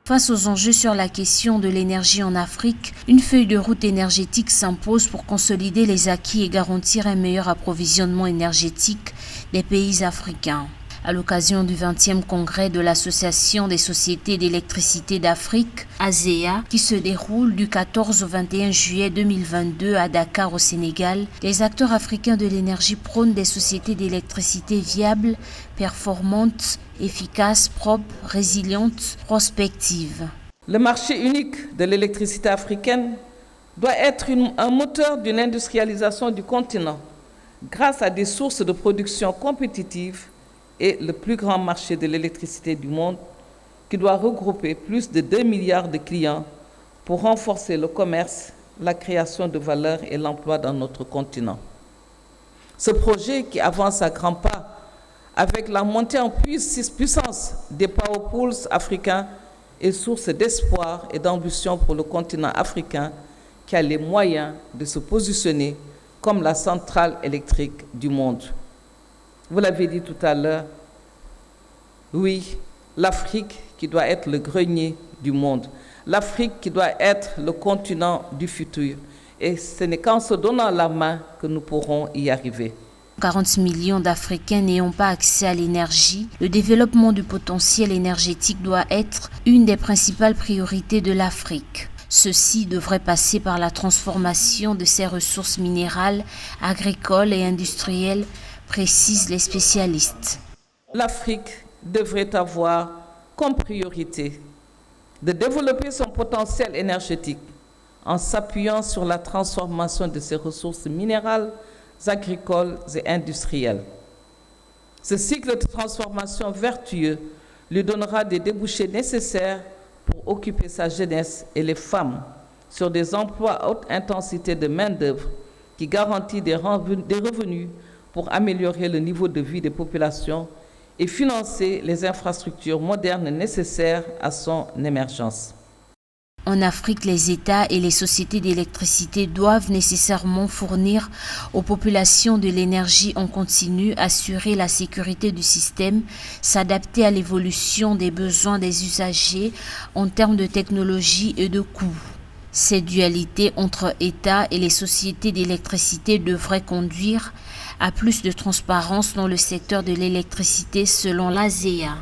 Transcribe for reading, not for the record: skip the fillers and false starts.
Face aux enjeux sur la question de l'énergie en Afrique, une feuille de route énergétique s'impose pour consolider les acquis et garantir un meilleur approvisionnement énergétique des pays africains. À l'occasion du 20e congrès de l'Association des sociétés d'électricité d'Afrique, ASEA, qui se déroule du 14 au 21 juillet 2022 à Dakar au Sénégal, les acteurs africains de l'énergie prônent des sociétés d'électricité viables, performantes, efficaces, propres, résilientes, prospectives. Le marché unique de l'électricité africaine doit être un moteur d'une industrialisation du continent grâce à des sources de production compétitives et le plus grand marché de l'électricité du monde qui doit regrouper plus de 2 milliards de clients pour renforcer le commerce, la création de valeur et l'emploi dans notre continent. Ce projet qui avance à grands pas avec la montée en puissance des power pools africains est source d'espoir et d'ambition pour le continent africain qui a les moyens de se positionner comme la centrale électrique du monde. Vous l'avez dit tout à l'heure, oui, l'Afrique qui doit être le grenier du monde, l'Afrique qui doit être le continent du futur. Et ce n'est qu'en se donnant la main que nous pourrons y arriver. 40 millions d'Africains n'ayant pas accès à l'énergie, le développement du potentiel énergétique doit être une des principales priorités de l'Afrique. Ceci devrait passer par la transformation de ses ressources minérales, agricoles et industrielles, précisent les spécialistes. L'Afrique devrait avoir comme priorité de développer son potentiel énergétique en s'appuyant sur la transformation de ses ressources minérales, agricoles et industrielles. Ce cycle de transformation vertueux lui donnera des débouchés nécessaires pour occuper sa jeunesse et les femmes sur des emplois à haute intensité de main-d'œuvre qui garantissent des revenus pour améliorer le niveau de vie des populations et financer les infrastructures modernes nécessaires à son émergence. En Afrique, les États et les sociétés d'électricité doivent nécessairement fournir aux populations de l'énergie en continu, assurer la sécurité du système, s'adapter à l'évolution des besoins des usagers en termes de technologie et de coûts. Cette dualité entre États et les sociétés d'électricité devrait conduire à plus de transparence dans le secteur de l'électricité selon l'ASEA.